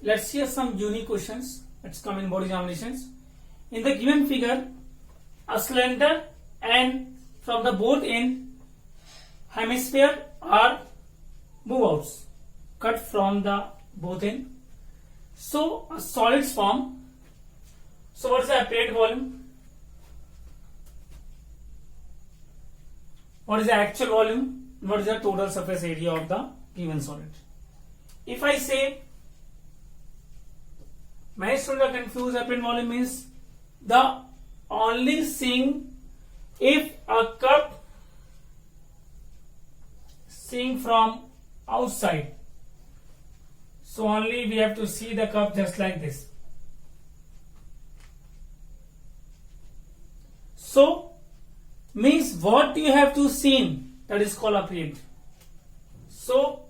Let's see some unique questions that's come in board examinations. In the given figure, a cylinder and from the both end hemisphere are move outs cut from the both end. So a solids form. So what is the apparent volume? What is the actual volume? What is the total surface area of the given solid? If I say, many students are confused, apparent volume means the only seeing if a cup seeing from outside. So only we have to see the cup just like this. So means what you have to see, that is called apparent. So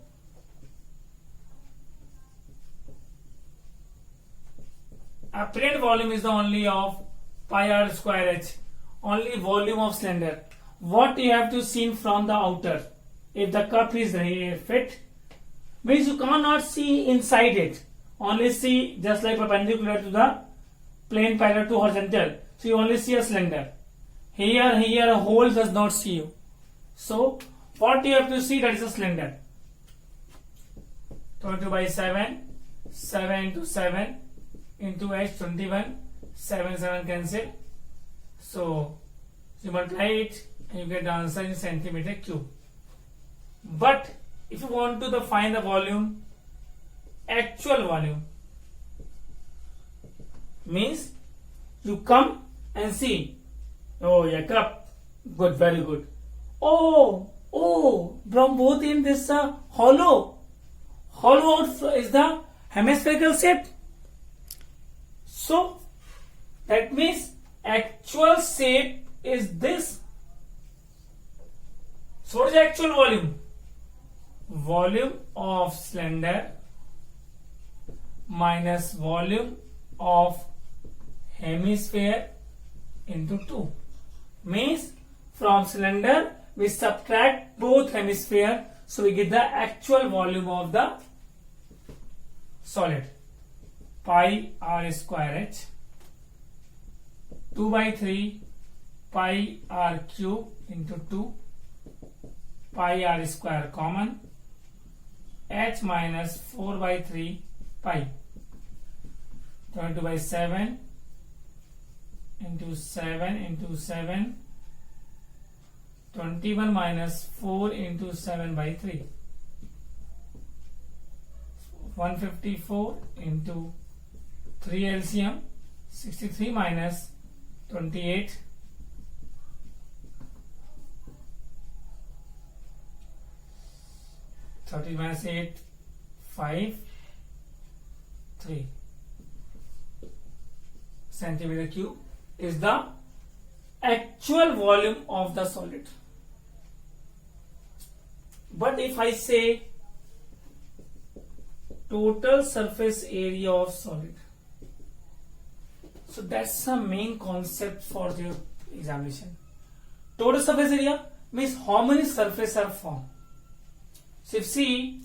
apparent volume is the only of pi r square h, only volume of cylinder. What you have to see from the outer. If the cup is fit, means you cannot see inside it, only see just like perpendicular to the plane parallel to horizontal. So you only see a cylinder. Here a hole does not see you. So what you have to see, that is a cylinder. 22 by 7, 7 into 7 into h, 21, 7 cancel. So you multiply it and you get the answer in centimeter cube. But if you want to find the volume, actual volume, means you come and see, oh yeah, cup, good, very good. Oh, from both in this hollow out is the hemispherical shape. So that means actual shape is this. So what is the actual volume? Volume of cylinder minus volume of hemisphere into 2. Means from cylinder we subtract both hemisphere, so we get the actual volume of the solid. Pi r square h, 2 by 3 pi r cube into 2 pi r square common, h minus 4 by 3 pi, 22 by 7 into 7 into 7, 21 minus 4 into 7 by 3, 154 into 3 LCM, 63 minus 28, 30 minus 8, 5, 3 centimeter cube is the actual volume of the solid. But if I say total surface area of solid, so that's the main concept for the examination. Total surface area means how many surfaces are formed. So if see,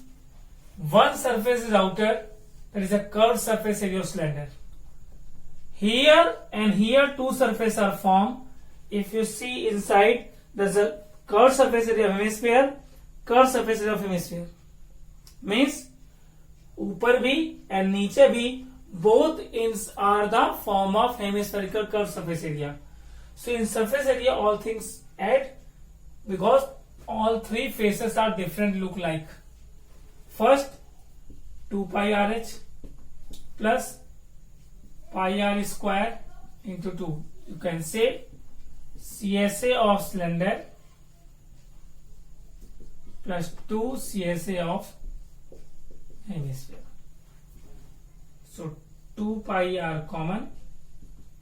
one surface is outer, that is a curved surface area of cylinder. Here and here two surfaces are formed. If you see inside, there's a curved surface area of hemisphere, curved surface area of hemisphere. Means ऊपर भी and नीचे भी both ends are the form of hemispherical curved surface area. So in surface area all things add, because all three faces are different look like. First 2 pi rh plus pi r square into 2. You can say CSA of cylinder plus 2 CSA of hemisphere. So 2 pi r common,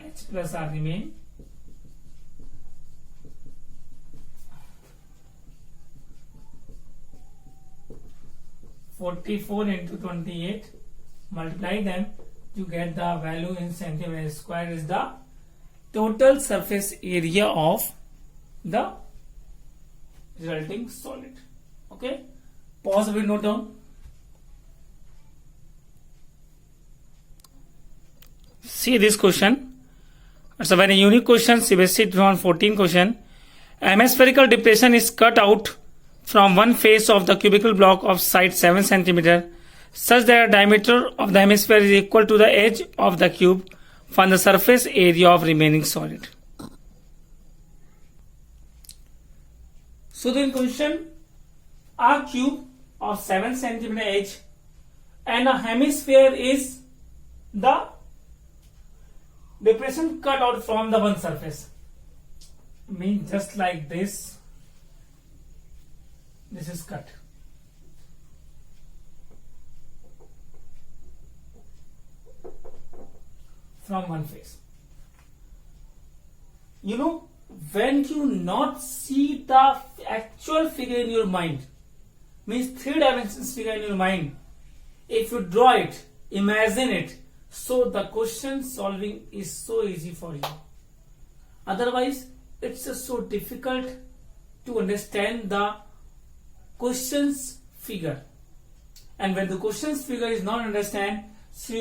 h plus r remain. (44) into 28, multiply them, you get the value in centimeter square is the total surface area of the resulting solid. Okay, pause, we note down. See this question. It's a very unique question. CBSE 2014 question. A hemispherical depression is cut out from one face of the cubical block of side 7 cm such that the diameter of the hemisphere is equal to the edge of the cube. Find the surface area of remaining solid. So the question, a cube of 7 cm edge and a hemisphere is the depression cut out from the one surface. Means just like this is cut. From one face. You know, when you not see the actual figure in your mind, means 3 dimensions figure in your mind, if you draw it, imagine it, so the question solving is so easy for you. Otherwise, it's so difficult to understand the question's figure. And when the question's figure is not understand, so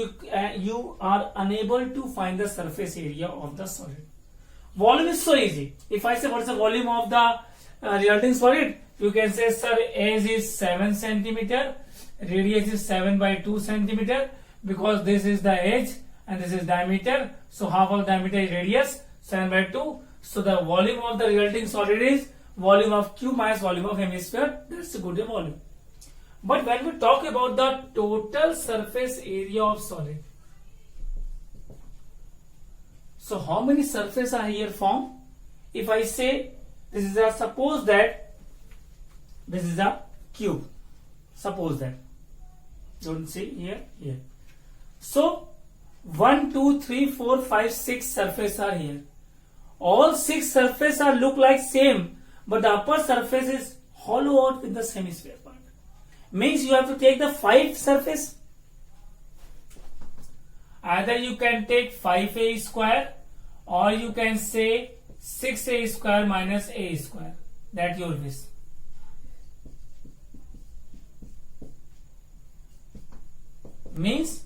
you are unable to find the surface area of the solid. Volume is so easy. If I say what is the volume of the resulting solid, you can say, sir, edge is 7 cm, radius is 7/2 cm, because this is the edge and this is diameter. So half of diameter is radius, 7/2. So the volume of the resulting solid is volume of cube minus volume of hemisphere. That's a good volume. But when we talk about the total surface area of solid, so how many surfaces are here formed? If I say this is a, suppose that this is a cube, suppose that, don't see here, here. So 1, 2, 3, 4, 5, 6 surfaces are here. All 6 surfaces are look like same, but the upper surface is hollow out with the hemisphere part. Means you have to take the 5 surface. Either you can take 5a square, or you can say 6a square minus a square. That your wish. Means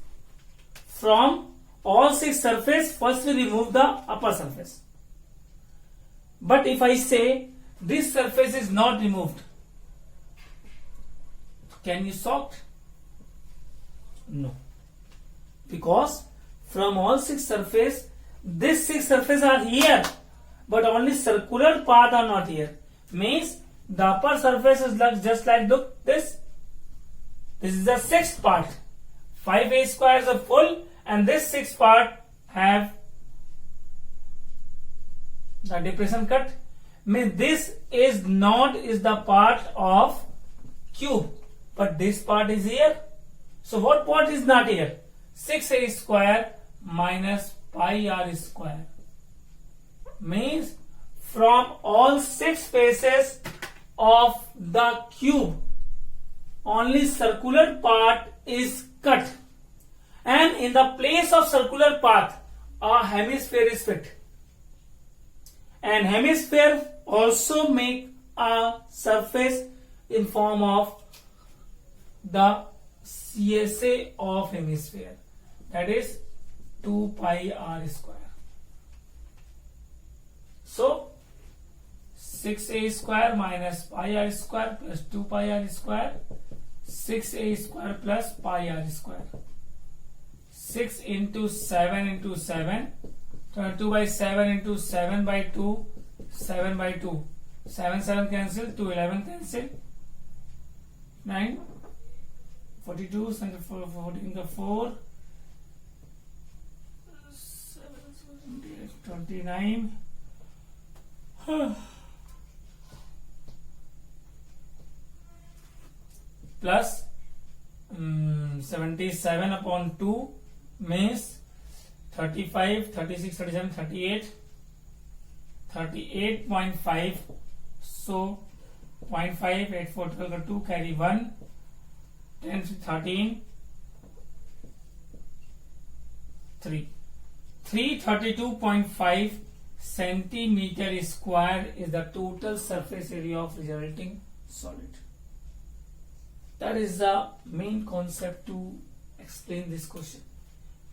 from all 6 surface, first we remove the upper surface. But if I say this surface is not removed, can you solve? No. Because from all 6 surfaces, these 6 surfaces are here, but only circular path are not here. Means the upper surface is like, just like look this. This is the 6th part. 5a square is a full, and this 6th part have the depression cut. Means this is not is the part of cube, but this part is here. So what part is not here? 6a square minus pi r square. Means from all 6 faces of the cube, only circular part is cut, and in the place of circular path a hemisphere is fit, and hemisphere also make a surface in form of the CSA of hemisphere, that is 2 pi r square. So 6a square minus pi r square plus 2 pi r square, 6a square plus pi r square. 6 into 7 into 7, 2 by 7 into 7 by 2, 7 by 2. 7 7 cancel, 2 11 cancel, 9, 42, 14 the 4, 29. Plus 77 upon 2 means 35, 36, 37, 38, 38.5. So 0.5, 8, 4, 12, 2, carry 1, 10, 13, 3. 332.5 centimeter square is the total surface area of resulting solid. That is the main concept to explain this question.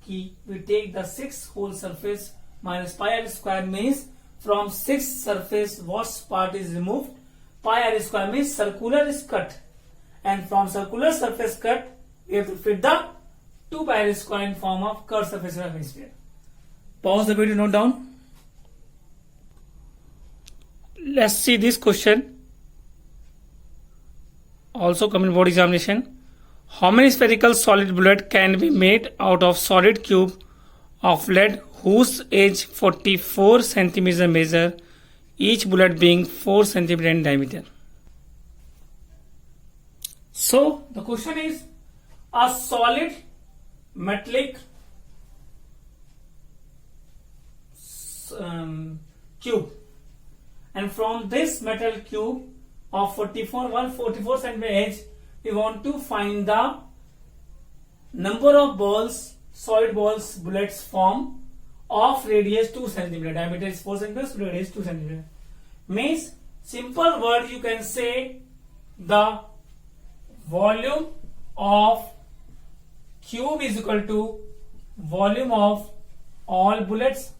कि we take the 6 whole surface minus pi r square means from 6 surface what part is removed, pi r square means circular is cut, and from circular surface cut we have to fit the 2 pi r square in form of curved surface of hemisphere. Pause the video, note down. Let's see this question. Also come in board examination. How many spherical solid bullet can be made out of solid cube of lead whose edge 44 centimeter measure, each bullet being 4 centimeter in diameter? So the question is a solid metallic cube, and from this metal cube of 144 centimeter edge, we want to find the number of balls, solid balls, bullets form of radius 2 centimeter, diameter is 4 centimeters, radius 2 centimeter. Means simple word you can say the volume of cube is equal to volume of all bullets,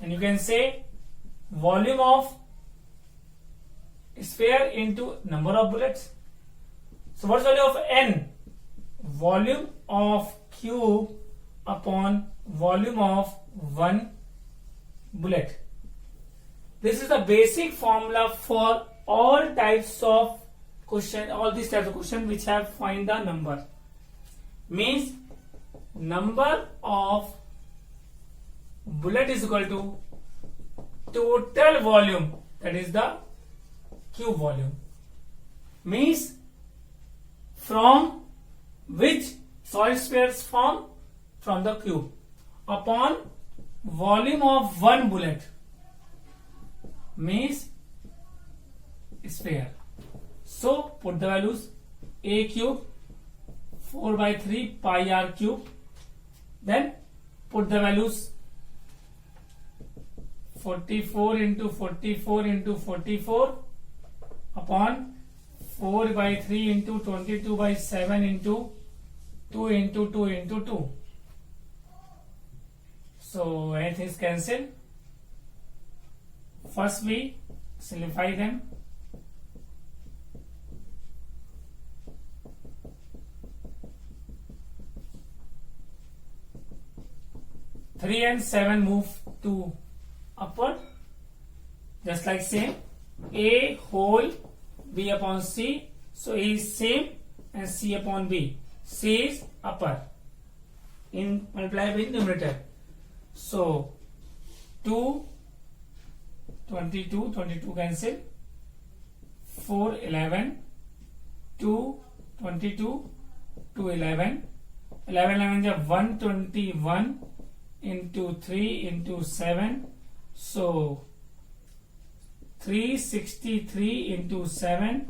and you can say volume of sphere into number of bullets. So what's the value of n? Volume of cube upon volume of one bullet. This is the basic formula for all types of question, all these types of question which have find the number. Means number of bullet is equal to total volume, that is the cube volume. Means from which solid spheres form? From the cube upon volume of one bullet, means sphere. So put the values: a cube 4 by 3 pi r cube, then put the values 44 into 44 into 44 upon 4 by 3 into 22 by 7 into 2 into 2 into 2. So anything is cancelled. First we simplify them. Three and 7 move to upward, just like same. A whole B upon C, so A is same and C upon B. C is upper in multiply with numerator. So 2 22 cancel, 4 11, 2 22 2 11, 11 is 121 into 3 into 7, so 363 into 7,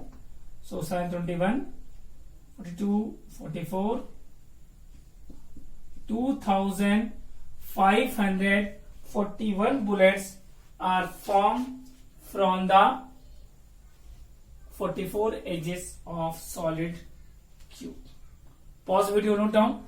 so 721, 42, 44, 2541 bullets are formed from the 44 edges of solid cube. Pause video, note down.